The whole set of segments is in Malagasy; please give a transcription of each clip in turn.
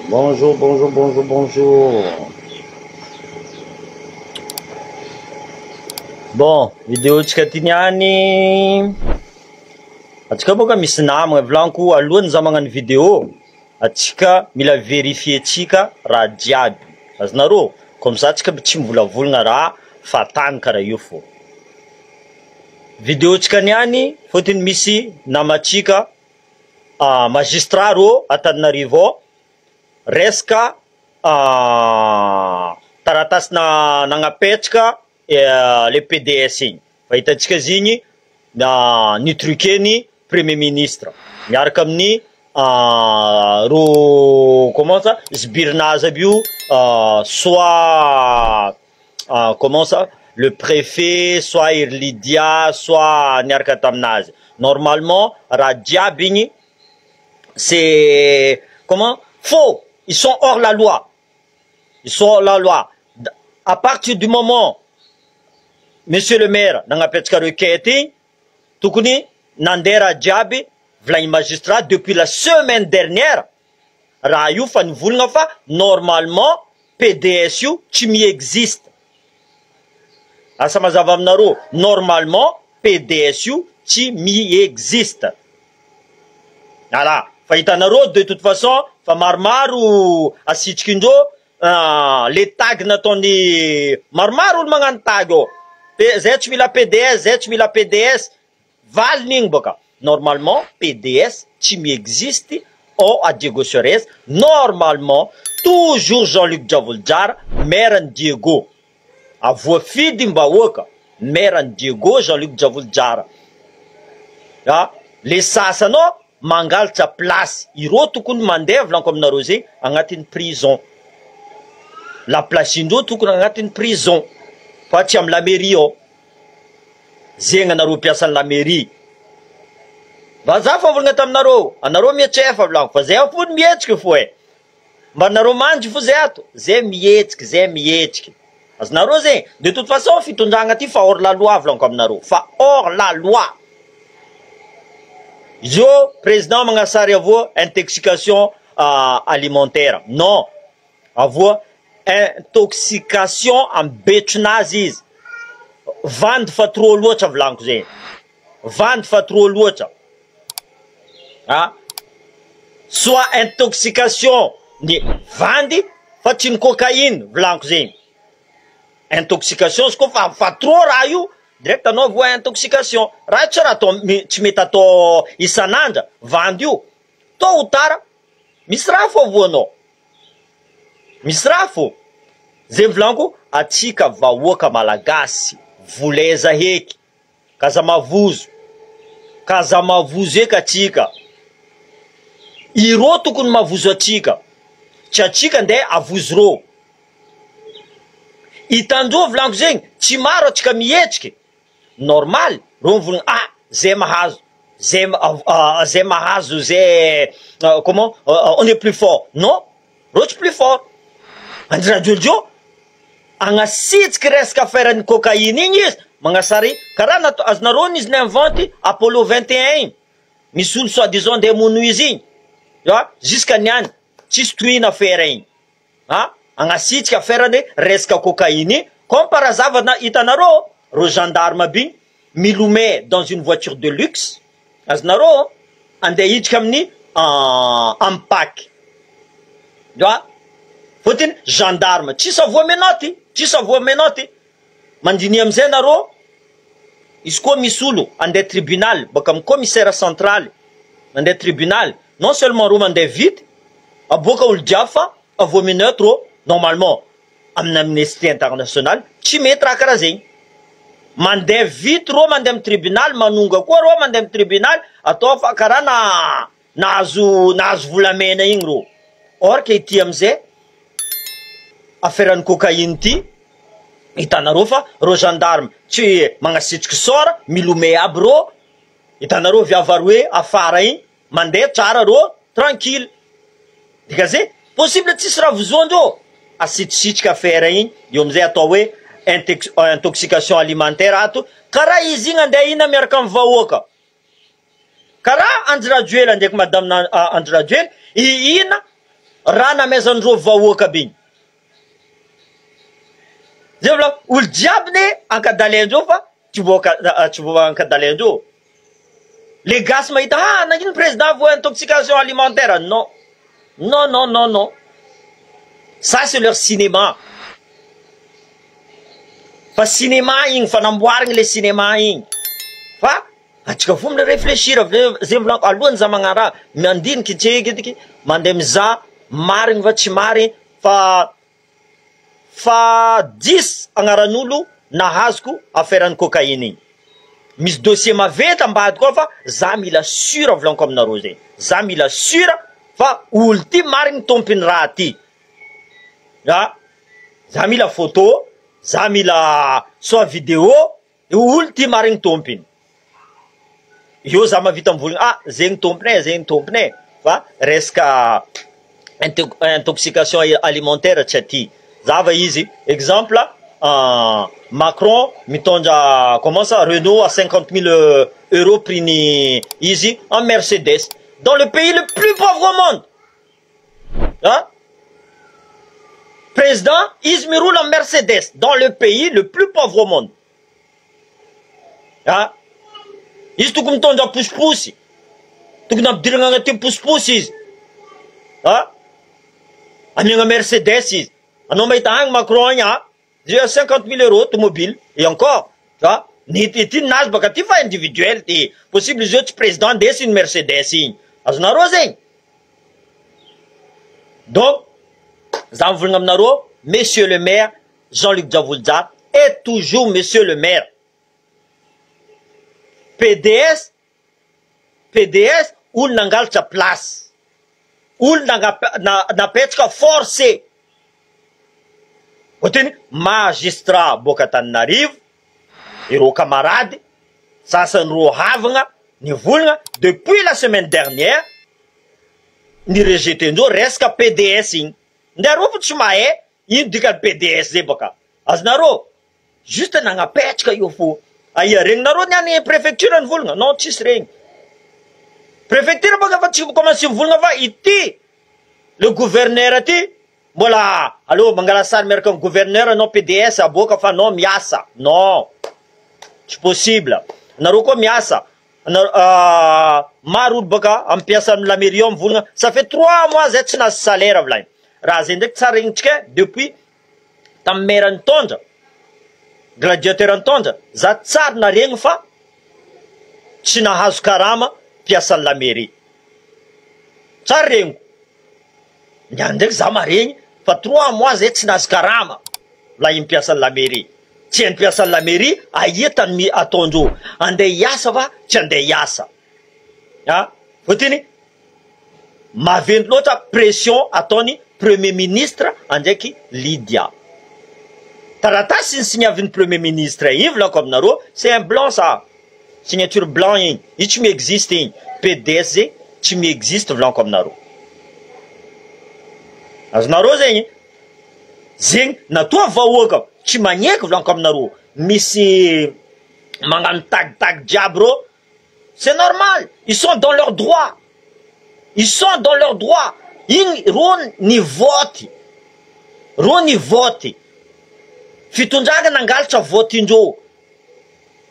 Bonjour, bonjour, bonjour, bonjour. Bon, vidéo tsika ty niany. Atsika boka misy namagna volaniko alohany za magnano vidéo. Atsika mila vérifier tsika raha jiaby. Azonareo, comme ça atsika tsy mivolavolagna raha fatany karaha io fô. Vidéo tsika niany fôtony misy namatsika magistrat rô Antananarivo resaka taratasy nagnapetraka le PDS igny. Fahitantsika zigny nitruqueny premier ministre miaraka amin'ny ro comment ça sbirinazy aby io soit comment ça le préfet soit Irlidia soit niaraka taminazy. Normalement raha jiaby igny c'est comment faux, ils sont hors la loi, ils sont hors la loi. À partir du moment monsieur le maire nagnapetraka requête tokony nandera jiaby volagny magistrat depuis la semaine dernière raha io fa nivolagna fa normalement PDS io tsy mi-existe. Asa mazava aminareo, normalement PDS io tsy mi-existe. Voilà, fa hitanareo de toute façon fa maromaro asitrikindreo le tag nataony maromaro olo magnano tag ô. Zay tsy mila PDS, zay tsy mila PDS. Valin'igny boka. Normalement, PDS tsy mi-existe au à Diego Sores. Normalement, toujours Jean-Luc Diavolojara, maire Diego. A voafidy mbahoaka, maire Diego Jean-Luc Diavolojara. Le sasanao mangalatra place. Ireo tokony mandeha volaniko aminareo zegny agnatin'ny prison. La place indreo tokony agnatin'ny prison. Fa tsy amy la mairie ao. Zegny anareo piasan'ny la mairie. Vazaha fa volagna taminareo, anareo mietsefa volaniko fa zay fony mietsiky fo e. Mba anareo mandry fo zay ato, zay mietsiky, zay mietsiky. Azonareo zegny, de toute façon fitondragna ty fa hors la loi volaniko aminareo, fa hors la loi. Yo président magnasary avoa intoxication alimentaire. Non. Avoa intoxication amy betronazy izy. Vandy fa trop loatra volaniko zegny. Vandy fa trop loatra. Soit intoxication ny vandy fa tsy ny cocaïne volaniko zegny. Intoxication izy koa fa trop raha io direct anao voa intoxication. Raha tsy raha tsy mety atao isanandra vandy io. Tôt ou tard misy raha fô voanao. Misy raha fô. Zay volaniko atsika vahoaka malagasy voleza heky. Kazamavozo. Kazamavozo eky atsika. Ireo tokony mavozo atsika. Tsy atsika ndeha avozo rô. Itandreo volaniko zegny tsy maro atsika mietsiky. Normal, rô mivolagna zay mahazo. Zay mahazo, zay comment on est plus fort. Non, rô tsy plus fort. Andradioldrio agnasitsiky resaka affaire-ny cocaïne igny izy magnasary karaha azonareo izy ninventy Apollo 21 igny. Misy olo soi-disant ndeha mono izy igny. Jusqu'à niany tsisy tohina affaire igny. Agnasitsiky affaire-ny resaka cocaïne. Comme par hasard hitanareo ro gendarme aby milomay dans une voiture de luxe. Azonareo andeha hiditra amin'ny ampaky. Fôtiny gendarme tsisy avoa menoty, tsisy avoa menoty. Mandini amizay nareo izy koa misy olo andeha tribunal baka amy commissaire central mandeha tribunal, non seulement ro mandeha vite aboaka olo jiaby fa avoa menoty ro normalement amin'ny Amnesty International tsy mety raha karaha zegny. Mandeha vite ro mandeha amy tribunal, manonga koa ro mandeha amy tribunal atao fa karaha nahazo volamena igny ro. Or ke ity amizay affaire-ny cocaïne ty hitanareo fa ro gendarme tsy magnasitriky sora milomay aby ro. Hitanareo viavaroe afara igny mandeha tsara ro tranquille. Dika zay possible tsisy raha vozoandreo asitrisitriky affaire igny eo amizay atao hoe intoxication alimentaire ato. Karaha izy igny andeha ina miaraka amy vahoaka. Karaha Andry Rajoelina ndraiky madame Andry Rajoelina ihina rana mezandro vahoaka be. Zay volako olo jiaby ne ankadalendreo fa tsy voa ankadalendreo. Les gars mahita nagnino président voit intoxication alimentaire. Non. Non, non, non, non. Ça c'est leur cinéma. Fa cinéma igny fanamboarigny le cinéma igny. Fa atsika fo mila réfléchir zay volako alohany za magnara mandiniky tseky mandeha mizaha marigny va tsy marigny fa 10 agnaran'olo nahazoko affaire-ny cocaïne igny. Misy dossier maventy ambady koa fa za mila sura volaniko aminareo zay. Za mila sura fa olo ty marigny tompiny raha ty. Za mila photo, za mila soit vidéo, olo ty marigny tompiny. Io za mavita mivolagna zegny tompiny fa resaka intoxication alimentaire tsy aty. Zava izy exemple Macron mitondra comment ça Renault à 50 000 euros prix ni izy en Mercedes dans le pays le plus pauvre au monde. Président Izmi roule en Mercedes dans le pays le plus pauvre au monde. Izy tokony mitondra pousse-pousse. Tokony ampidirana agnaty pousse-pousse izy. Amiagna Mercedes izy. Anao mahita agny Macron agny 50 000 euros automobile. Et encore, ity nazy baka ty fa individuel ty. Possible izy tsy président ndesy une Mercedes igny. Azonareo zegny. Donc, za mivolagna aminareo, monsieur le maire, Jean-Luc Djavouldja, est toujours monsieur le maire. PDS, olo nangalatra place. Olo napetraka forcé. Oteny magistrat boka Antananarivo, ireo camarades, sasan'ireo havagna, nivolagna depuis la semaine dernière, ni rejetendreo resaka PDS igny. Ndareo fo tsy mahay ino dikany PDS zay baka. Azonareo, juste nagnapetraka io fo. Aia regninareo niany préfecture nivolagna? Non, tsisy regny. Préfecture baka fa tsy commencé mivolagna fa ity le gouverneur aty mbola allo mangala sary miaraka amin'ny gouverneur anao PDS aboaka fa non miasa. Non, tsy possible. Nareo koa miasa. Maro olo baka ampiasa amin'ny la mairie mivolagna ça fait 3 mois zay tsy nahazo salaire volany. Raha zay ndraiky tsara regnitsika depuis tamin'ny maire nitondra gladiateur nitondra za tsara naregny fa tsy nahazo karama mpiasan'ny la mairie. Tsara regniko. Niany ndraiky za maregny fa 3 mois zay tsy nahazo karama la impiasan'ny la mairie. Tsy hainy mpiasan'ny la mairie aia tany ataondreo. Andeha hiasa fa tsy andeha hiasa. Fotiny maventy loatra pression ataony premier ministre andraiky Lydia. Taratasy signavin'ny premier ministre igny volako aminareo, c'est un blanc ça. Signature blanc igny. Io tsy miexiste igny. PDS zay tsy miexiste volako aminareo. Azonareo zegny. Zegny natoa vahoaka tsy magneky volako aminareo. Misy magnano tag jiaby reo. C'est normal. Ils sont dans leurs droits. Ils sont dans leurs droits. Igny ro ni vote. Ro ni vote. Fitondragna nangalatra vote-ndreo.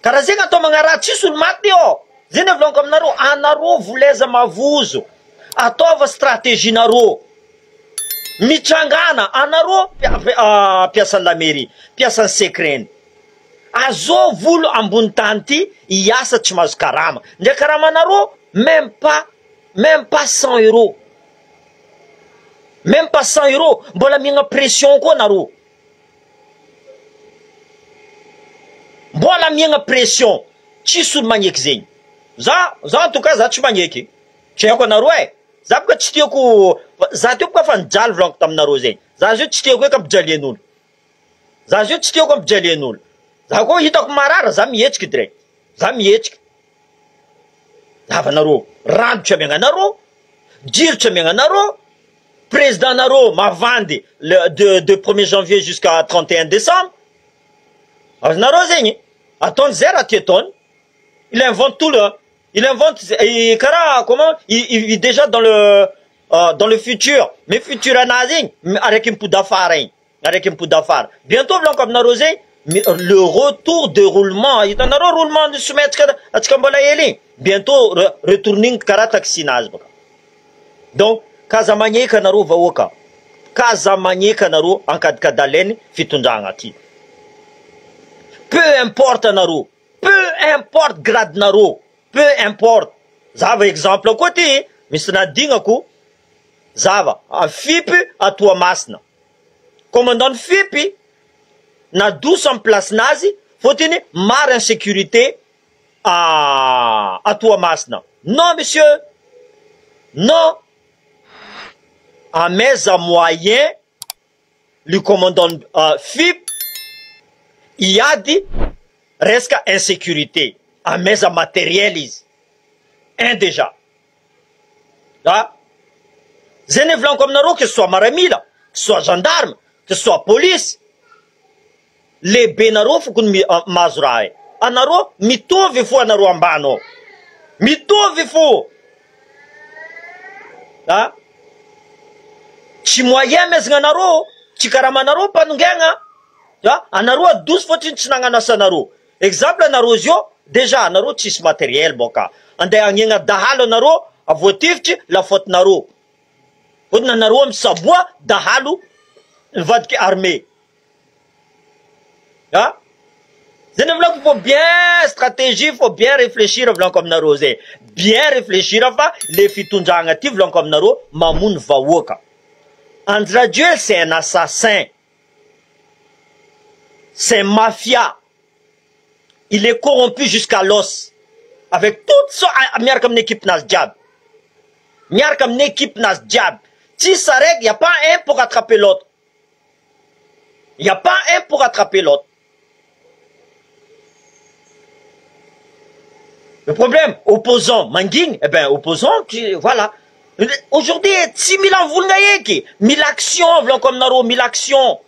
Karaha zegny atao magnaraha tsisy olo maty eo. Zegny volako aminareo, anareo voleza mavozo. Ataova stratégie-nareo. Mitrangana anareo piasan'ny la mairie, piasan'ny secret. Azo volo ambony tany ty hiasa tsy mahazo karama. Ndray karama anareo même pas 100 euros. Même pas 100 euros. Mbola miagna pression koa nareo. Mbola miagna pression. Tsisy olo magneky zegny. Za en tout cas za tsy magneky. Tsy haiko anareo e. Za boka tsy tiako. Za teo boka fa nijaly volako taminareo zegny. Za zio tsy tiako hoe ka mpijalen'olo. Za zio tsy tiako mpijalen'olo. Za koa hitako marara za mihetsiky direct. Za mihetsiky. Lava nareo. Rando tsy amiagna nareo. Jiro tsy amiagna nareo. Président nareo mavandy de 1er janvier jusqu'à 31 décembre. Nareo zegny. Attends zéro atieton. Il invente tout le. Il invente. Comment il vit déjà dans dans le futur, mais futur anazing, avec un peu d'affaires, avec un peu d'affaires. Bientôt, blanc comme narosé, le retour de roulement, il y a un roulement de soumettre à Tkambolayeli. Bientôt, retourning karataxinage. Donc, Kazamanye Kanaro Vaoka. Kazamanye Kanaro en cas de Kadalen, Fitundangati. Peu importe Naro, peu importe grade Naro, peu importe. Zava exemple côté, mais c'est un dingaku. Zava, un FIP à toi masna. Commandant FIP, na 12 place nazi, faut-il mar insécurité à toi masna. Non, monsieur. Non. À mes moyens, le commandant FIP, il y a dit, reste insécurité. À mes matérialise. Un déjà. Là, Zenevlan comme Naro, que ce soit maramila, que ce soit gendarme, que ce soit police. Les Benaro, faut qu'on mazrae. Anaro, mito vifo anaro ambano. Mito vifo. Là, Chimoyen mesnganaro, Chikaramanaro, panungenga. Anaro a 12 fois tinanga sanaro. Exemple, narozio, déjà, naro tis matériel, boka. Ande anyenga dahalo naro, a votifti, la faute naro. Podna naro am sabwa, dahalo, vadki armée. Il faut bien stratégie, il faut bien réfléchir comme narosé. Bien réfléchir avant les fitunjangatifs comme naro, mamoun vawoka. Andraduel, c'est un assassin. C'est un mafia. Il est corrompu jusqu'à l'os. Avec toute son miar comme équipe nas diab. Miar comme équipe nas diab. Si ça règle, il n'y a pas un pour attraper l'autre. Il n'y a pas un pour attraper l'autre. Le problème, opposant, Manging, eh bien, opposant, voilà. Aujourd'hui, 6 000 ans, vous n'avez 1000 actions, comme Naro, 1000 actions.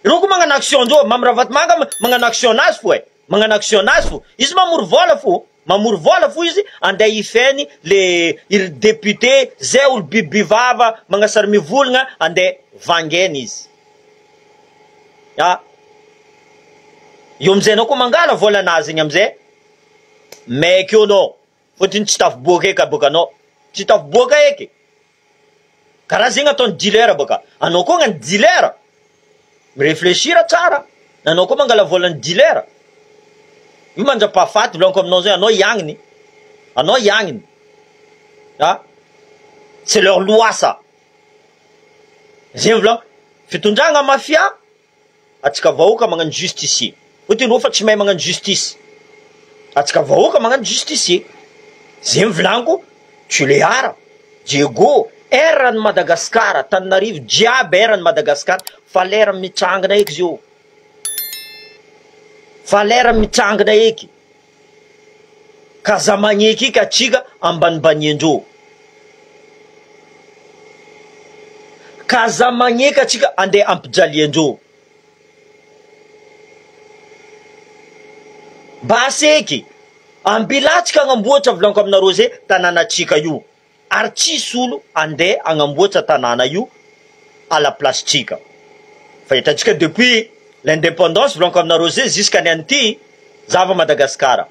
Roko mangan action do, mamravat mangan action nas fou, mangan action nas fou. Is mamur vola fou ici, ande ifeni il député Zeul Bibivava, mangasarmi vulnga, ande vangenis. Ya, yomze no kumangala vola nazi nyamze, mais kyo no, faut-il taf boke ka boka no, taf boka eke. Karazinga ton dealer boka, anoko ngan dealer. Réfléchir à ça. Non, comment on va voler un dealer? Il m'a pas fait, comme nous, un yang ni. Un yang. C'est leur loi, ça. J'ai un blanc. Fait un gang à mafia. Atika vaoka mangan justicier. Ou tu nous fais mangan justice. Atika vaoka mangan justicier. J'ai un blanc. Tu les as. Diego. Eran Madagascar. T'en arrives diable eran Madagascar. Falera mitsangana eky zio. Falera mitsangana eky. Kazamagneky katsika ambanimbaniandro. Kazamagneky atsika ande ampijaliandro. Basy eky. Ambilatsika agnamboatra volanko aminareo zay tanànatsika io. Ary tsisy olo ande agnamboatra tanàna io à la place tsika. Fait depuis l'indépendance, vlan comme narosé, jusqu'à Nanti, Zava Madagascar.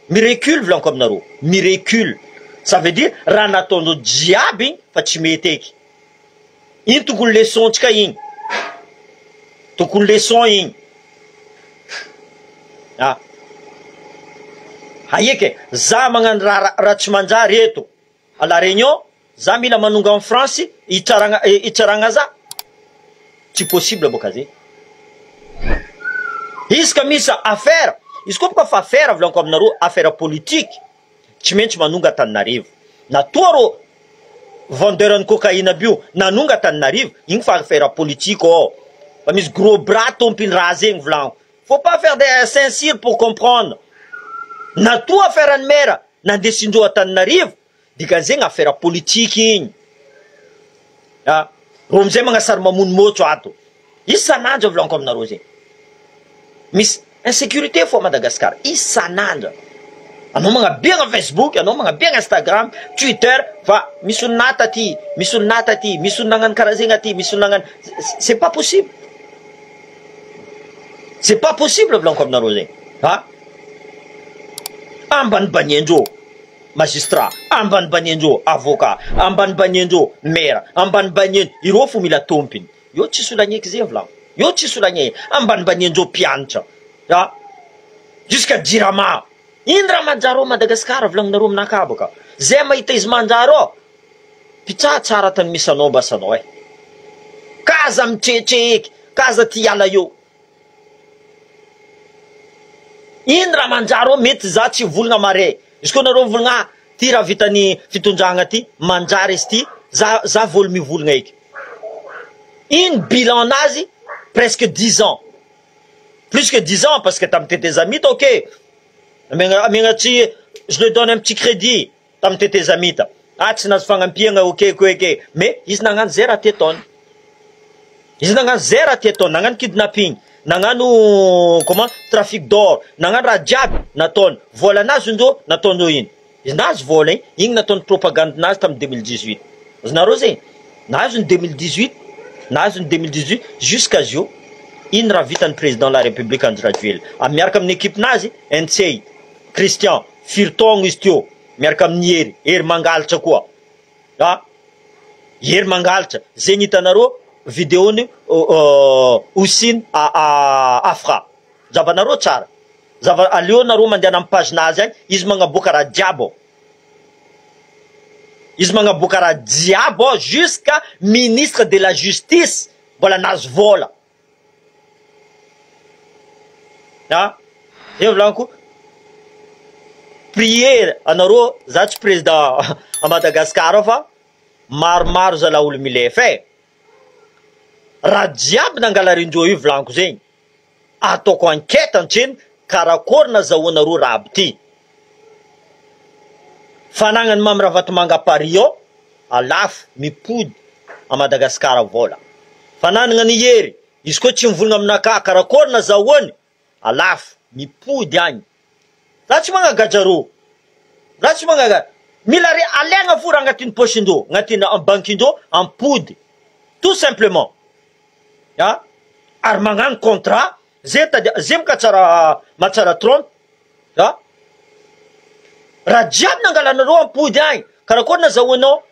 Miracle, vlan comme naro. Miracle. Ça veut dire, ranatondo diabi, fachimeteki. In tukun leçon tika in. Tukun leçon in. Ah. Hayeke, za mangan ratchmanja reto. À la Réunion, za mila manunga en France, itaranga za. C'est possible, Bokazi. Est-ce que misa affaire, est-ce qu'on peut faire affaire comme naro affaire politique? Tu mets manunga tanarive. Na toro vendeur de cocaïne bio, nanunga tanarive, il faut faire politique oh. Pas mis gros bras tombent rasé vlan. Faut pas faire des Saint-Cyr pour comprendre. Na tout affaire en mer, na décision tanarive, digazeng affaire politique. Ah. Romzay mga sarmamun mocho ato. Isananja vlan comme narosé. Miss insécurité faut Madagascar. Isananja. Anao magnabiagna Facebook, anao magnabiagna Instagram, Twitter, fa misy olo nata aty, misy olo nata aty, misy olo nagnano karaha zegny aty, misy olo nagnano, c'est pas possible. C'est pas possible volaniko aminareo zegny. Ha? Ambanimbaniandreo magistrat, ambanimbaniandreo avocat, ambanimbaniandreo maire, ambanimbaniandreo ireo fo mila tompiny. Io tsisy olo agneky zegny volaniko. Io tsisy olo agneky. Ambanimbaniandreo mpianatra. Ha? Jusqu'à Jirama. Ino raha manjaro Madagasikara volaninareo aminakahy baka. Zay mahita izy manjaro. Pitsa tsara tany misy anao basa anao e. Kaza mitrehtreky, kaza ty ala io. Ino raha manjaro mety za tsy volagna mare. Izy koa nareo volagna ty raha vitany fitondragna ty, manjary izy ty, za voly mivolagna eky. Ino bilan nazy? Presque 10 ans. Plus que 10 ans, parce que t'as tes amis, ok. Mais je le donne un petit crédit. T'as tes amis. Ah, tu n'as pas un pied, ok. Mais, ils n'ont pas zéro téton. Ils n'ont pas zéro téton. Ils n'ont kidnapping. Ils n'ont comment? Trafic d'or. Ils n'ont pas diable. Naton. Voilà, nazundo, naton noin. Ils n'ont pas volé. Ils n'ont pas propagande nas en 2018. Ils n'ont pas nas en 2018. Nas en 2018. Jusqu'à jour. Ino raha vitan'ny président de la République Andry Rajoelina miaraka amin'ny équipe nazy Ntsay Christian Firtongo izy teo miaraka amin'ny Hery Mangalatra koa Hery Mangalatra zegny hitanareo vidéony Houssine Afra zavanareo tsara aleo nareo mandeha amin'ny page nazy agny izy magnaboaka raha jiabo jusqu'à ministre de la justice mbola nazy vola. Je voulais prier anaro zach président à Madagascar fa maromaro zala olo milefa raha jiaby nangalarindreo io volaniko zegny ataoko enquête antseny karakory nazahoanareo raha aby ty fanagnany Mamirahavatomanga Paris ao alafo mipody à Madagascar vola fananana ny Hery izy koa tsy mivolagna aminakahy karakory nazahoany alafo mipody agny za tsy magnagadrareo za tsy magnagadrareo mila alaigna fo raha agnatin'ny poche-ndreo agnatin'ny bankin-dreo ampody tout simplement ary magnano contrat zay mika mahatsara trompe raha jiaby nangalanareo ampody agny karakory nazahoanao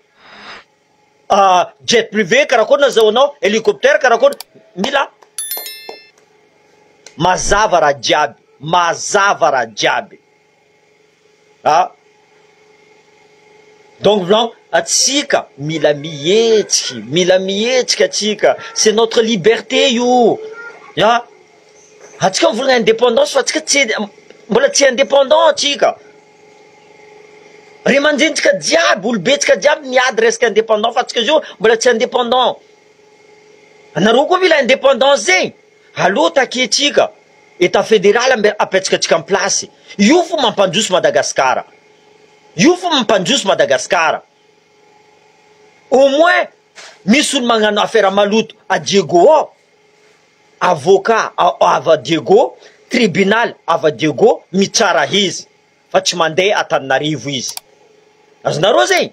jet privé karakory nazahoanao hélicoptère karakory mila mazava raha jiaby donc blanc atsika mila mihetsika atsika c'est notre liberté io atsika mivolagna indépendance fa atsika mbola tsy indépendant atsika ry aman-drenitsika jiaby olobetsika jiaby miady resaka indépendant fa atsika zio mbola tsy indépendant anareo koa mila indépendance zegny aloha taketsika état fédéral apetsikatsika en place io fo mampandroso Madagascar au moins misy olo magnano affaire maloto a Diego ao avocat ava Diego tribunal ava Diego mitsara izy fa tsy mandeha Antananarivo izy azonareo zegny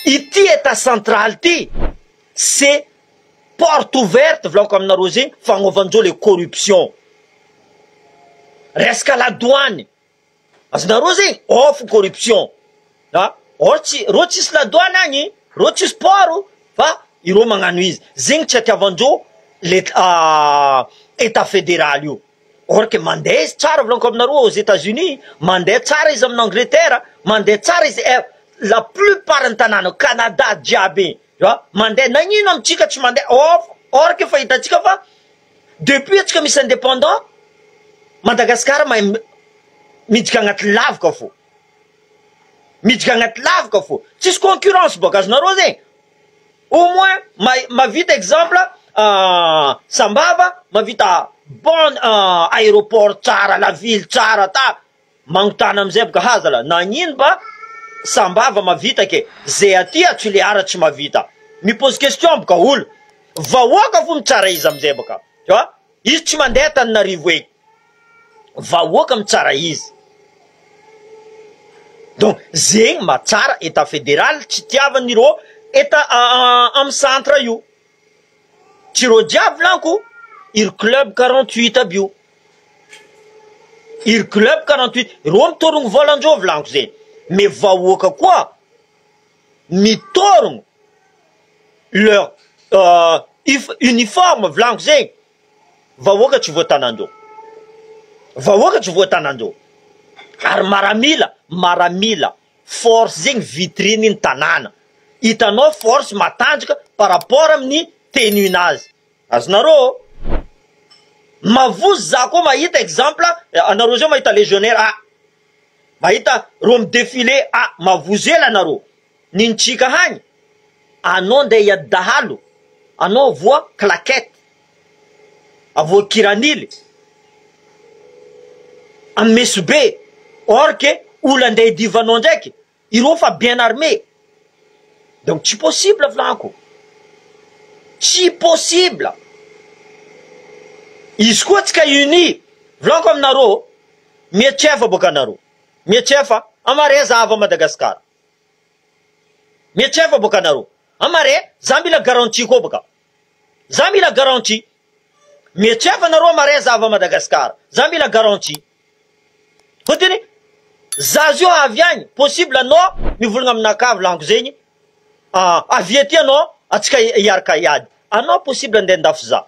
ity état central ty c'est porte ouverte volaniko aminareo zegny fagnaovandreo les corruption resaka la douane azonareo zegny fo corruption reo tsisy la douane agny reo tsisy port fa ireo magnano izy zegny tsy atiavandreo état fédéral io or que mandeha izy tsara volaniko aminareo aux États-Unis mandeha tsara izy amin'ny Angleterre mandeha tsara izy la plupart ny tanàna Canada jiaby mandeha nagnino amitsika tsy mandeha or que fa hitatsika fa depuis atsika misy indépendant Madagascar midika agnaty lavaka fo tsisy concurrence boka azonareo zegny au moins mavita exemple Sambava mavita bon aéroport tsara la ville tsara ta magnotana amizay boka hazala nagnino ba Sambava mavita ke zay aty Toliara tsy mavita mipose question boka olo vahoaka fo mitsara izy amizay boka izy tsy mandeha Antananarivo eky vahoaka mitsara izy Donc zegny matsara état fédéral tsy tiavan'ireo état am centre io. Tiro diavy volaniko ir club 48 aby io. Ir club 48 ireo mitorogno volandreo volaniko zegny. Mais vahoaka koa mitorogno leur uniforme volaniko zegny. Vahoaka tsy voatanandreo. Vahoaka tsy voatanandreo. Ary maramila force zegny vitrine ny tanàna. Hitanao force matanjaka par rapport amin'ny tenuinazy. Azonareo mavozo za koa mahita exemple anareo zao mahita légionnaire mahita ro midefile mavozo ela anareo nintsika hagny anao ndeha hiady dahalo anao voa claquette avoa kiranily amy mesobe or ke olo andeha hidivanao ndraiky ireo fa bien armé. Donc tsy possible volaniko. Tsy possible. Izy koa tsika uni volaniko aminareo mietsefa boka anareo. Mietsefa amare zava Madagasikara. Mietsefa boka anareo. Amare za mila garantie koa boka. Za mila garantie. Mietsefa anareo amare zava Madagasikara. Za mila garantie. Fotony za zio avy agny possible anao mivolagna aminakahy volaniko zegny avy ety anao atsika hiaraka hiady. Anao possible andeha andafy za.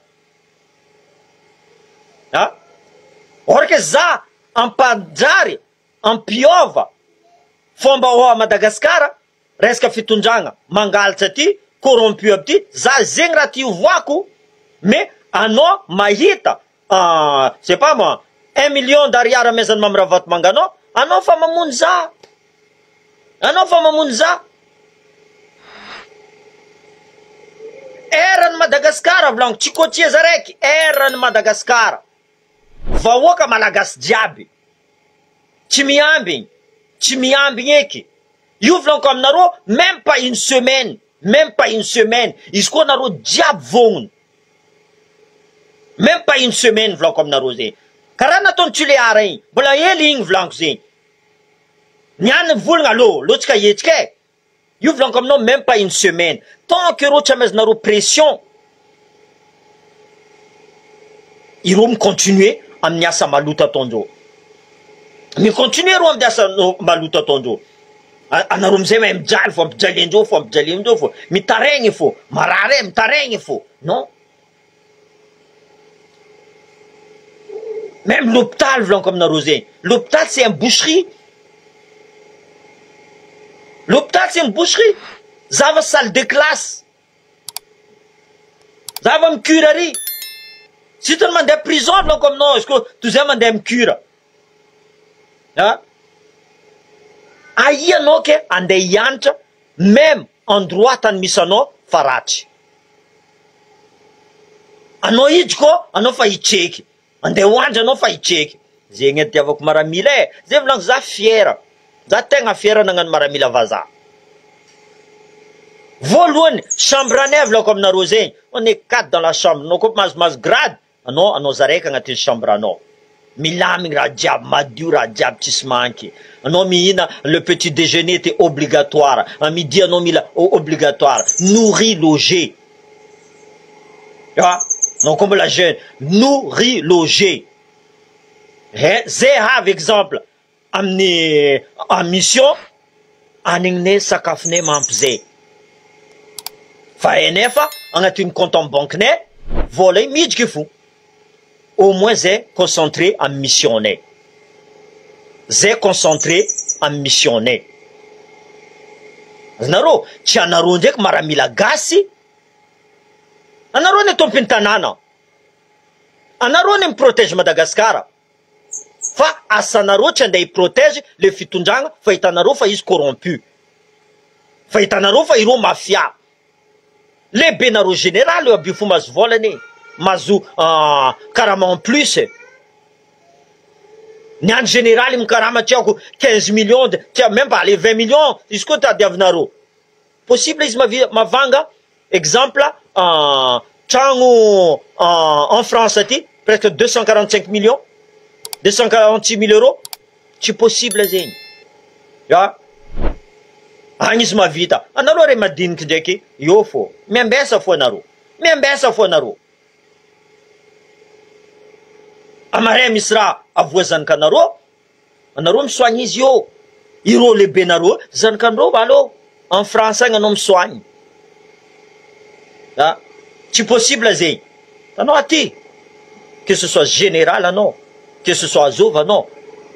Orke za ampanjary ampiova fomba ao Madagasikara resaka fitondragna mangalatra ty corrompu aby ty za zegny raha ty voako. Mais anao mahita c'est pas moi 1 million d'ariary amezany mamravato manganao anao fa mamono za. Anao fa mamono za. Eran'ny Madagasikara volaniko tsy kotia za raiky. Eran'ny Madagasikara vahoaka malagasy jiaby tsy miambigny. Tsy miambigny eky. Io volaniko aminareo même pas une semaine. Même pas une semaine. Izy koa nareo jiaby vognony. Même pas une semaine volaniko aminareo zegny. Karaha nataony Tchuléara igny. Mbola hely igny volaniko zegny. Niany volagna lo tsika hetsika. Io volaniko aminao même pas une semaine. Tant que ireo tsy amezanareo pression ireo micontinue amin'ny asa maloto ataondreo. Micontinue ireo amin'ny asa maloto ataondreo. Anareo amizay mahay mijaly fo ampijalendreo fo ampijalendreo fo mitaregny fo marare mitaregny fo. Non. Même l'hôpital volaniko aminareo zegny. L'hôpital c'est une boucherie. L'hôpital c'est une boucherie. Zava salle de classe. Zava micurari. Si tu demandes prison, non comme non, est-ce que tu sais demander micura? Aïe non que ande yantra, même endroit tan misano farachi. Ano idko, ano fa icheki. Ande wanja ano fa icheki. Zegny tiavako maramila e. Zay volaniko za fiera. Za tegna fiera nagnano maramila vazaha. Voalohany chambre à neige volaniko aminareo zegny. On est 4 dans la chambre. Non koa mazo grade. Anao zaraiky agnatin'ny chambre anao. Milamigny raha jiaby madio raha jiaby tsisy manky. Anao mihina le petit déjeuner était obligatoire. À midi anao mila obligatoire. Nourri, logé. Non comme la jeune. Nourri, logé. Zay have exemple. Amin'ny en mission anignay sakafonay mampizay. Fa enefa agnatin'ny compte en banque-nay vola io midriky fo. Au moins zay concentré en missionné. Zay concentré en missionné. Anareo tsy anareo ndraiky maramila gasy. Anareo ne tompiny tanàna. Anareo ne miprotège Madagasikara. Fa asanareo tsy andeha hiprotège le fitondragna fa hitanareo fa izy corrompu. Fa hitanareo fa ireo mafia. Lehibe nareo général eo aby fo mazo volany. Mazo karama en plus. Niany général mikarama tiako 15 millions, même pas les 20 millions, izy koa tadiavinareo. Possible izy mavanga, exemple, tragno en France aty, presque 245 millions, 246 000 euros, tsy possible zegny. ya agny izy mavita anareo re madiniky ndraiky io fô miambesa fô anareo miambesa fô anareo amaray misy raha avoazanakanareo anareo misoagny izy io iro lehibe nareo zanakanareo alo en français agny anao misoagny ah tsy possible zegny anao aty que ce soit général anao que ce soit azova anao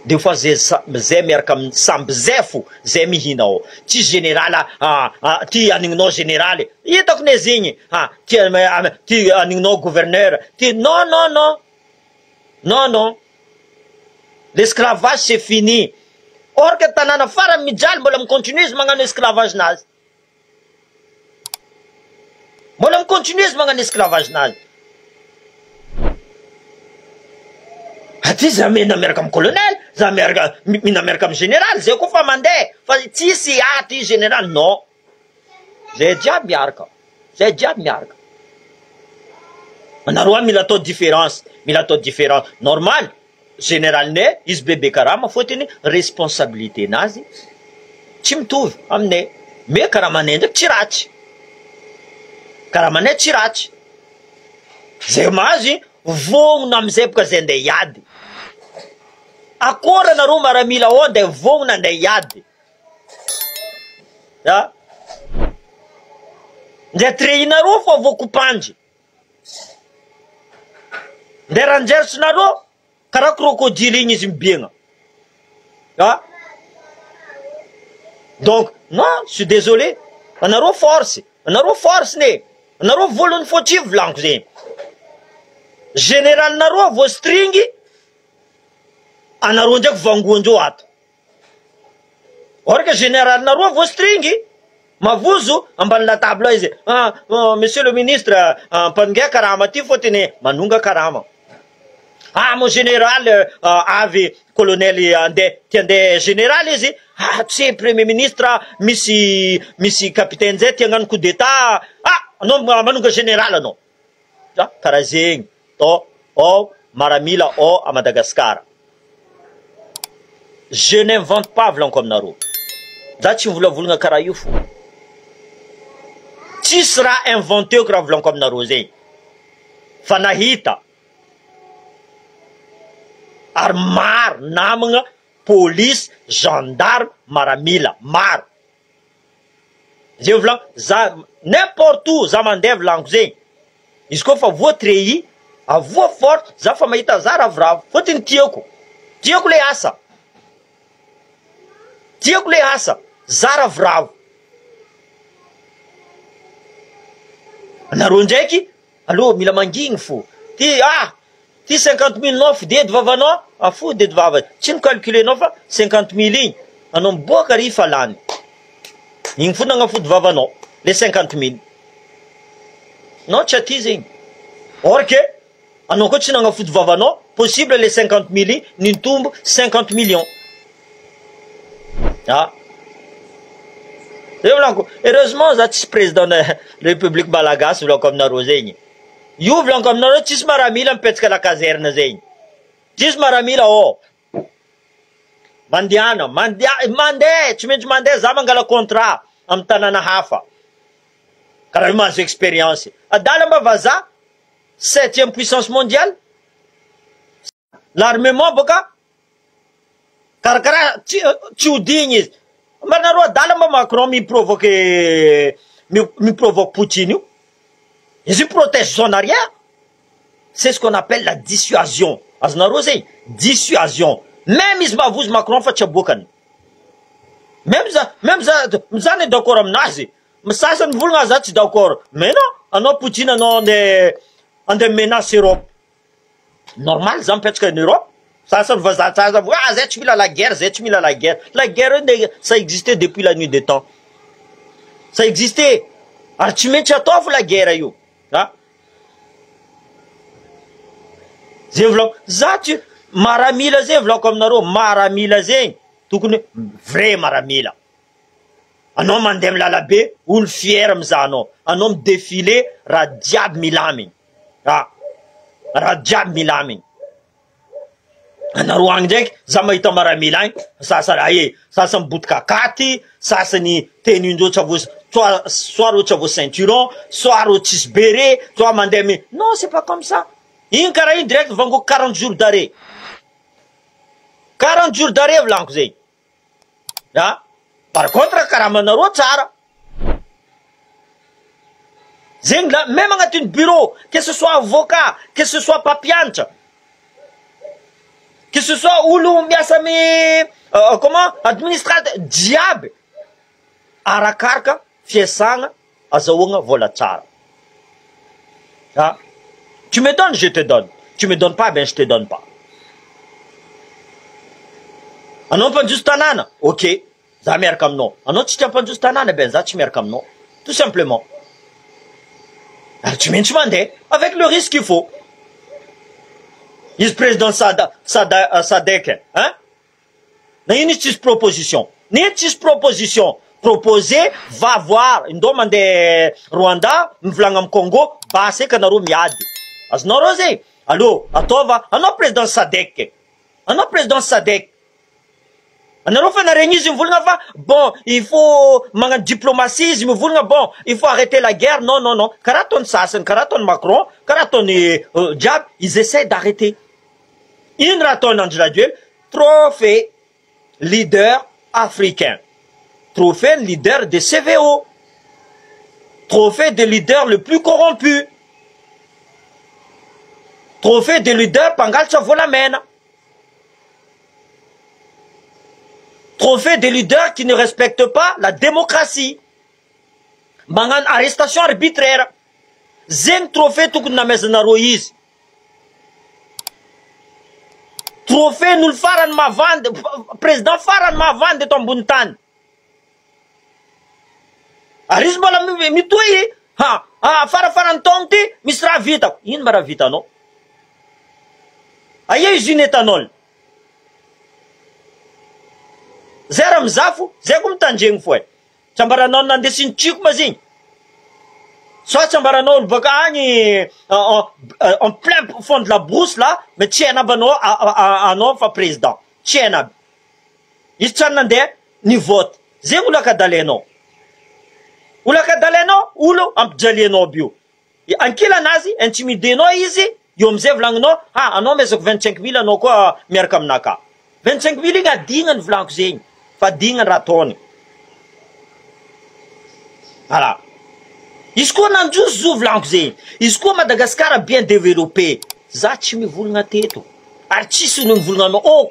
des fois zay miaraka amin'ny samby zay fo zay mihina ao tsy général ty anigninao général hitako ne zegny ty anigninao gouverneur ty non non non non non l'esclavage c'est fini or que tanàna farany mijaly mbola micontinue izy magnano esclavage nazy mbola micontinue izy magnano esclavage nazy aty za mena miaraka amy colonel za miaraka mina miaraka amy général zay koa fa mandeha fa tsisy ty général non zay jiaby miaraka zay jiaby miaraka anareo mila atao différence normal général ne izy bebe karama fotiny responsabilité nazy tsy mitovy aminay me karamanay ndraiky tsy ratsy karamanay tsy ratsy zay mazy vognona amizay boka zay ndeha hiady akory anareo maramila ao ndeha vognona ndeha hiady a ndeha trehinareo fo voakopanjy ndeha ranjeritsinareo karaha crocodile igny izy mibiagna ah donc non je suis désolé anareo force ne anareo voalohany fôtry volaniko zegny général nareo vo stringy anareo ndraiky vangoandreo ato or que général nareo vo stringy mavozo ambany latable izy monsieur le ministre mpanongia karama ty fôtiny manonga karama mon général avy colonel ande général izy tsy premier ministre misy capitaine zay ty agnano coup d'état anao manonga général anao karaha zegny maramila à Madagascar je n'invente pas volanko aminareo za tsy mivolavolagna karaha io fo tsisy raha inventé ko raha volanko aminareo zegny fa nahita ary maro namagna police gendarme maramila maro zay volanko za n'importe où za mandeha volanko zegny izy koa fa voa trehi avoa forte za fa mahita za ravoravo fotiny tiako le asa za ravoravo anareo ndraiky allo mila mangigny fo ty 50 000 nao fidedy vavanao fodedy vava tsy nicalculenao fa 50 000 igny anao miboaka ry fa lany igny fo nagnafody vavanao le 50 000 non tsy aty zegny or que anao koa tsy nagnafody vavanao possible le 50 000 igny nitombo 50 millions zay volanko heureusement za tsisy président na république malagasy volanko aminareo zegny io volanko aminareo tsisy maramila mipetsaka la caserne zegny tsisy maramila mandeha tsy maintsy mandeha za mangala contrat amy tanàna hafa karaha io mahazo expérience adala mba vaza 7e puissance mondiale l'armement boka karakaraha tsy hodigny izy marnareo adala mba Macron miprovoque Poutine io izy protège son arrière c'est ce qu'on appelle la dissuasion azonareo zegny dissuasion même izy mavozy Macron fa tsy aboakany même za mizany d'accord aminazy misasany mivolagna za tsy d'accord mais non anao Poutine anao ande menace Europe normal za mipetraka en Europe sasany vazatsasa zay tsy mila la guerre la guerre ça existait depuis la nuit des temps ça existait ary tsy maintsy atao fo la guerre io zay volako za tsy maramila zay volako aminareo maramila zegny tokony vrai maramila anao mandeha amy lalabe olo fier amizanao anao midefile raha jiaby milaminy raha jiaby milaminy Anareo agny ndraiky za mahita maramila agny sasany aye sasany botika katy sasany tenindreo tsy avo soit reo tsy avo ceinturon soit reo tsisy beret soit mandeha mi non c'est pas comme ça igny karaha iny direct vangoko 40 jours d'arrêt 40 jours d'arrêt volaniko zegny a par contre karaha manareo tsara zegny la même agnatin'ny bureau que ce soit avocat que ce soit mpampianatra que ce soit olo miasa mi comment administrateur diable arakaraka fiasagna azahoagna vola tsara ah tu me donnes je te donne tu me donnes pas ben je te donne pas anao mpanjoso tanàna ok za miaraka aminao anao tsy tia mpanjoso tanàna ben za tsy miaraka aminao tout simplement tu maintsy mandeha avec le risque qu'il faut izy président Sadek hein na ino izy tsisy proposition nino tsisy proposition proposé va voir indao mandeha Rwanda mivolagna am Congo basy eky anareo miady azonao reo zegny allo ataova anao président Sadek anao président Sadek anareo fa naregny izy mivolagna fa bon il faut magnano diplomatie izy mivolagna bon il faut arrêter la guerre non non non karaha ataony sasany karaha ataony Macron karaha ataony diable ils essaient d'arrêter ino raha ataony Andry Rajoelina trophée leader africain trophée leader de CVO trophée de leader le plus corrompu trophée de leader mpangalatra volamena trophée de leader qui ne respecte pas la démocratie magnano arrestation arbitraire zegny trophée tokony namezanareo izy trophée n'olo farany mavandy président farany mavandy eto ambony tany ary izy mbola mitoy farafarany taogno ty misy raha vitako ino ma raha vitanao aia usine étanol zay raha mizafo zay ko mitandregny fo e tsy ambaranao nandesiny triko ma zigny soit tsy ambaranao olo baka agny en plein fond de la brousse là mais tsy haina aby anao fa président tsy haina aby izy tsary nandeha ny vote zegny olo akadalenao olo akadalenao olo ampijalianao aby io ankilanazy intimidenao izy io amizay volagninao anao mezako 25 000 anao koa miaraka aminaka 25 000 igny adignany volaniko zegny fa adignany raha ataony voilà izy koa nandroso zo volaniko zegny izy koa Madagascar bien développé za tsy mivolagna teto ary tsisy olo mivolagna anao au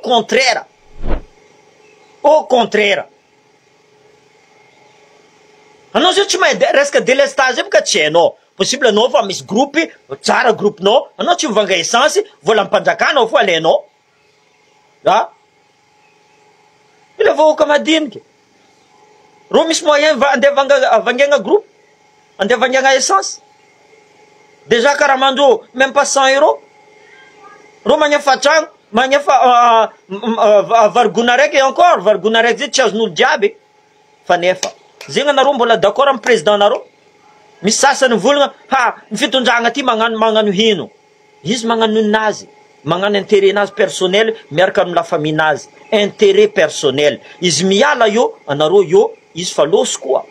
contraire anao zao tsy mahay resaka délestage aby ka tsy hainao possible anao fa misy groupe tsara groupinao anao tsy mivanga essence vola ampanjakanao fo alainao a ila vahoaka madiniky ro misy moyen andeha vangaigna groupe andeha vangaigna essence déjà karaha mandro même pas 100 euros ro magnefa tragno magnefa varigona raiky encore varigona raiky zay tsy azon'olo jiaby fa nefa zegny anareo mbola d'accord amy président anareo misy sasany volagna ny fitondragna ty magnano hino izy magnano ninazy magnano intérêt nazy personnel miaraka amy la famille nazy intérêt personnel izy miala io anareo io izy fa loso koa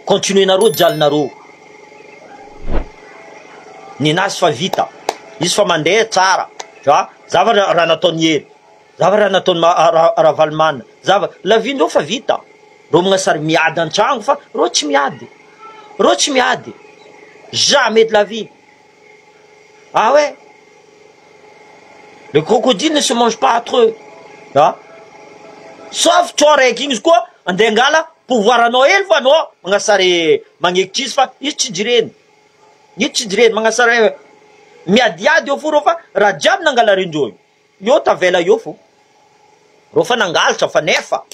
continue nareo jalinareo ninazy fa vita izy fa mandeha tsara zava raha nataony hery zava raha nataony Ravalomanana zava la vie-ndreo fa vita ro magnasary miady an-tragno fa ro tsy miady jamais de la vie ah ouais le crocodile ne se mange pas entre eux sauf tsao raiky igny izy koa andeha angala pouvoir anao hely fa anao magnasary magnekitry izy fa izy tsy jireny magnasary miadiady eo fo ro fa raha jiaby nangala rindreo io tavela io fo ro fa nangalatra fa nefa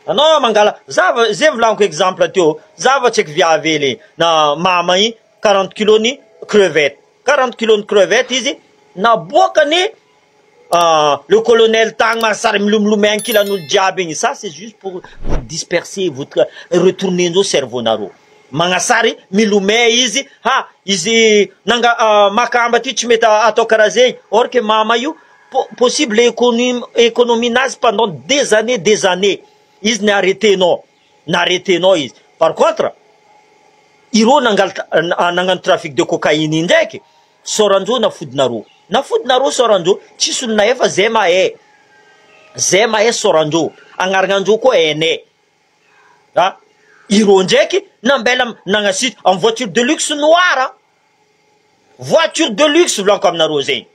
anao mangala zava zay volaniko exemple teo zava tsy eky viavy ely na mama i 40 kg ny crevette 40 kg ny crevette izy naboakany le colonel tagny masary milomilomay ankilan'olo jiaby igny ça c'est juste pour vous disperser votre retourner ndreo cerveau nareo magnasary milomay izy ha izy nanga makamba ty tsy mety atao karaha zegny or que mama io possible économie nazy pendant des années izy naretenao izy. Par contre iro nangano trafic de cocaïne indraiky soranjo nafodinaro soranjo tsisy olona efa zay mahay soranjo agnarananjo koa hainay ha iro ndraiky nambela nagnasitra en voiture de luxe noire voiture de luxe volanko aminareo zegny.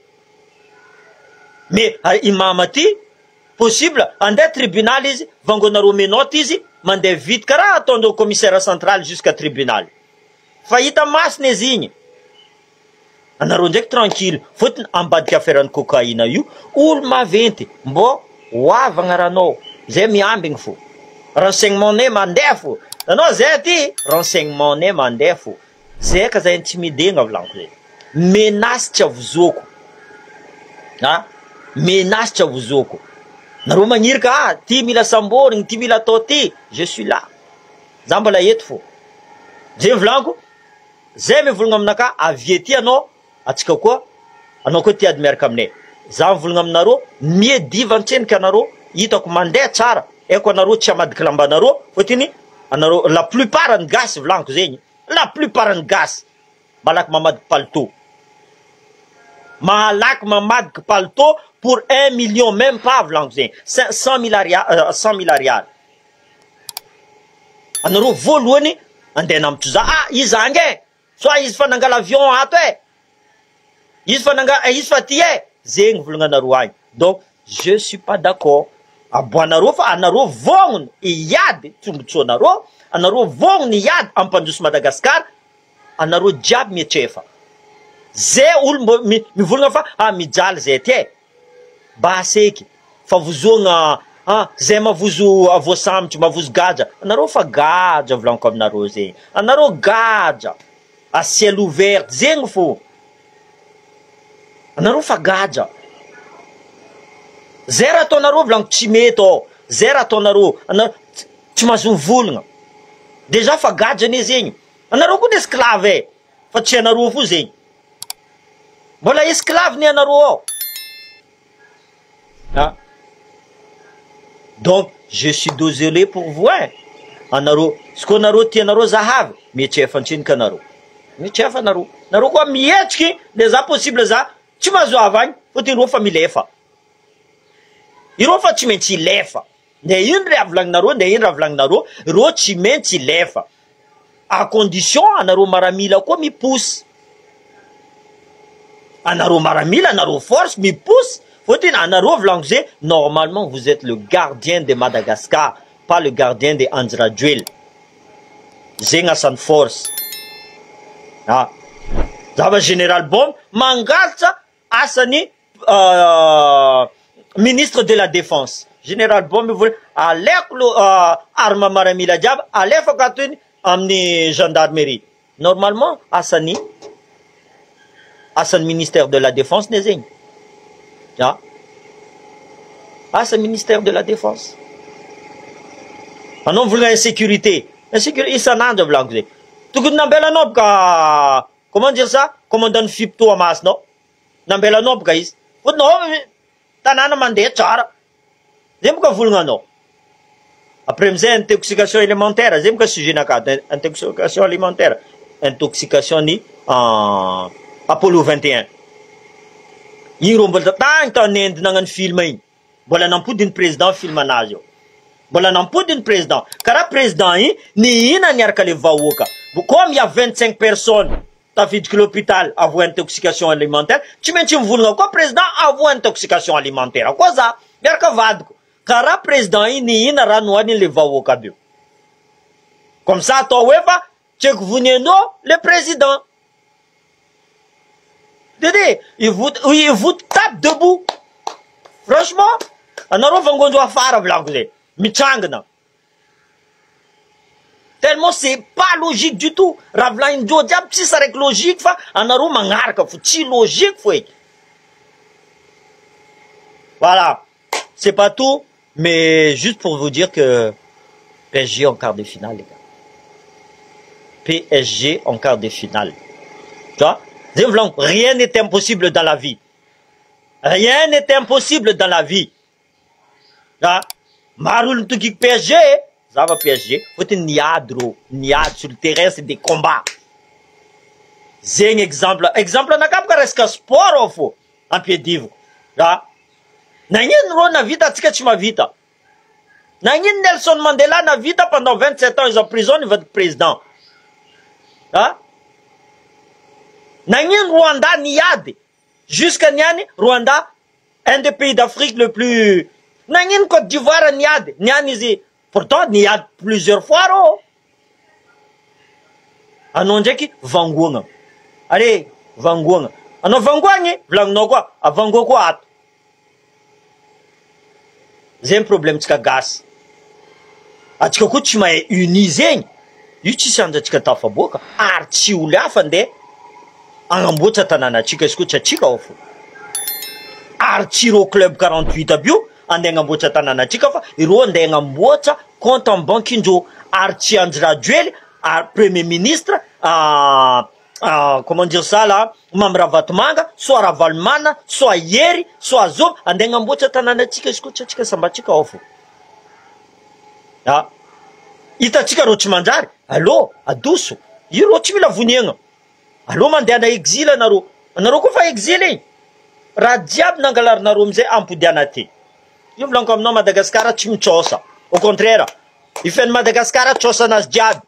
Mais imama ty possible andeha tribunal izy vangonareo menote izy mandeha vite karaha ataondreo commissaire central jusqu'à tribunal fa hita masina izy igny. Anareo ndraiky tranquille fotony ambadika affaire-ny cocaïne io olo maventy mbo hoavagna ranao zay miambigny fo renseignement ne mandeha fo anao zay ty renseignement ne mandeha fo zay ka zay intimidegna volanko zay menace tsy avozoko ha menace tsy avozoko nareo magniry ka ty mila samborigny ty mila atao ty je suis là za mbola eto fo zay volanko zay mivolagna aminaka avie ty anao atsika koa anao koa tiady miaraka aminay za mivolagna aminareo miediva antsenika anareo hitako mandeha tsara eko anareo tsy amadiky lambanareo fotiny anareo la plupart ny gasy volanko zegny la plupart ny gasy malaky mamadiky palto malaky mamadiky palto pour 1 million même pas volanko zegny 100 000 ariary anareo voalohany andeha namitro za izy ange so izy fa nangala avion ato izy fa ty zegny volagna agny. Donc je suis pas d'accord aboanareo fa anareo vognony iady tombontsoanareo anareo vognony iady ampandroso Madagasikara anareo jiaby mietrefa zay olo mivolagna fa mijaly zay ty baseky fa vozogna zay mavozo avoasambitry mavozo gadra anareo fa gadra volaniko aminareo zegny anareo gadra à ciel ouvert zegny fo anareo fa gadra zay raha ataonareo volaniko tsy mety zay raha ataonareo tsy mahazo mivolagna déjà fa gadra ane zegny anareo koa ny esclave fa tsy anareo fo zegny mbola esclave ny anareo donc je suis désolé pour vous anareo siko anareo tianareo zahavy mietrefa antsinika anareo mietrefa nareo koa mihetsiky le za possible za tsy mahazo avagny fotiny ro fa milefa ireo fa tsy maintsy ilefa nde ino raha volagninareo nde ino raha volagninareo ro tsy maintsy ilefa à condition anareo maramila koa mipousse anareo maramila anareo force mipousse fotiny anareo volanko zay normalement vous êtes le gardien de Madagascar pas le gardien de Andrajoel zegny asan'ny force zava général Bombe mangalatra asany ministre de la défense général Bombe vola aleko arme maramila jiaby alefako atony amin'ny gendarmerie normalement asany ministère de la défense ne zegny asa ministère de la défense anao mivolagna insécurité isanandro volaniko zegny tokony nambelanao boka comment dire ça commandant FIP to amasinao nambelanao boka izy fotinao tanàna mandeha tsara zay boka volagnanao après amizay intoxication élémentaire zay boka sujet-naka intoxication alimentaire intoxication ny Apollo 21 igny ro mbola tagny tao Inde nagnano film igny mbola nampodiny président film anazy io mbola nampodiny président karaha président igny nihina niaraka le vahoaka comme il y a 25 personnes tafidiky l'hôpital avo intoxication alimentaire tsy maintsy mivolagna koa président avo intoxication alimentaire koa za miaraka vadiko karaha président igny nihina raha nohaniny le vahoaka aby io comme ça atao hoe fa tsy haiko vonianao le président Dédé, il vous tape debout. Franchement, anareo vangondro afara volanko zay. Mitrangana. Tellement c'est pas logique du tout. Raha volagnindreo jiaby tsisy araiky logique fa anareo magnaraka fo tsy logique fo eky. Voilà. C'est pas tout, mais juste pour vous dire que PSG en quart de finale les gars. PSG en quart de finale. Tu vois? Rien n'est impossible dans la vie. Rien n'est impossible dans la vie. Maroul Tukik PSG, ça va PSG. Faut être niad sur le terrain, c'est des combats. C'est un exemple. Exemple, on a qu'à sport en pied d'ivre. Nanyen na vita tika chima vita. Nanyen Nelson Mandela na vita pendant 27 ans, ils emprisonnent votre président. Nanyen Rwanda niade. Jusqu'à Niani, Rwanda, un des pays d'Afrique le plus... Nanyen Côte d'Ivoire niade. Niani, pourtant, niade plusieurs fois. Anonjeki, Vanguanga. Allez, Vanguanga. Ano Vanguanga, Vlangnogwa, a Vangogwa. J'ai un problème tika gas. A tika ku tsy mahay unizeny. Io tsisy anjatsika tafaboaka. Ary tsy olo hafa nde agnamboatra tanànatsika izy koa tsy atsika ao fo. Ary tsy ireo club 48 aby io andeha agnamboatra tanànatsika fa ireo andeha agnamboatra compte en banque indreo. Ary tsy Andry Rajoely, ary premier ministre, comment dire ça là, Mamra Vatmanga, soit Ravalmana, soit Yeri, soit Zob, andeha agnamboatra tanànatsika izy koa tsy atsika sambatsika ao fo. Itatsika ro tsy manjary. Allô, adoso. Io ro tsy mila voniagna. Allô, mandeha na exil anareo. Anareo koa fa exil igny. Raha jiaby nangalarinareo amizay ampodiana ty. Io volaniko aminao Madagasikara tsy mitsosa. Au contraire, ifen'ny Madagasikara tsosa anazy jiaby.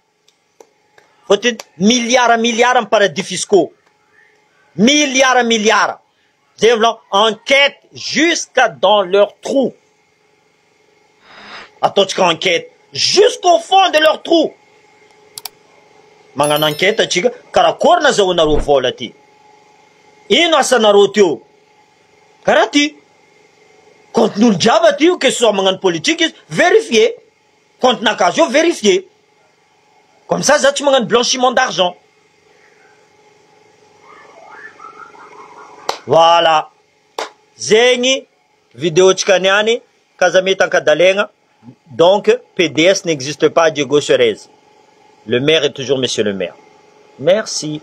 Fôtiny milliards en paradis fiscaux. Milliards. Zay volan enquête jusqu'à dans leur trou. Ataotsika enquête jusqu'au fond de leur trou. Magnano enquête atsika karakory nazahoanareo vola ty. Ino asanareo teo? Karaha ty. Compte-n'olo jiaby aty io que ce soit magnano politique izy, vérifier. Compte-nakazy io vérifier. Comme ça, za tsy magnano blanchiment d'argent. Voilà. Zegny vidéo tsika niany kazamety ankadalegna. Donc, PDS n'existe pas à Diego Suarez. Le maire est toujours monsieur le maire. Merci.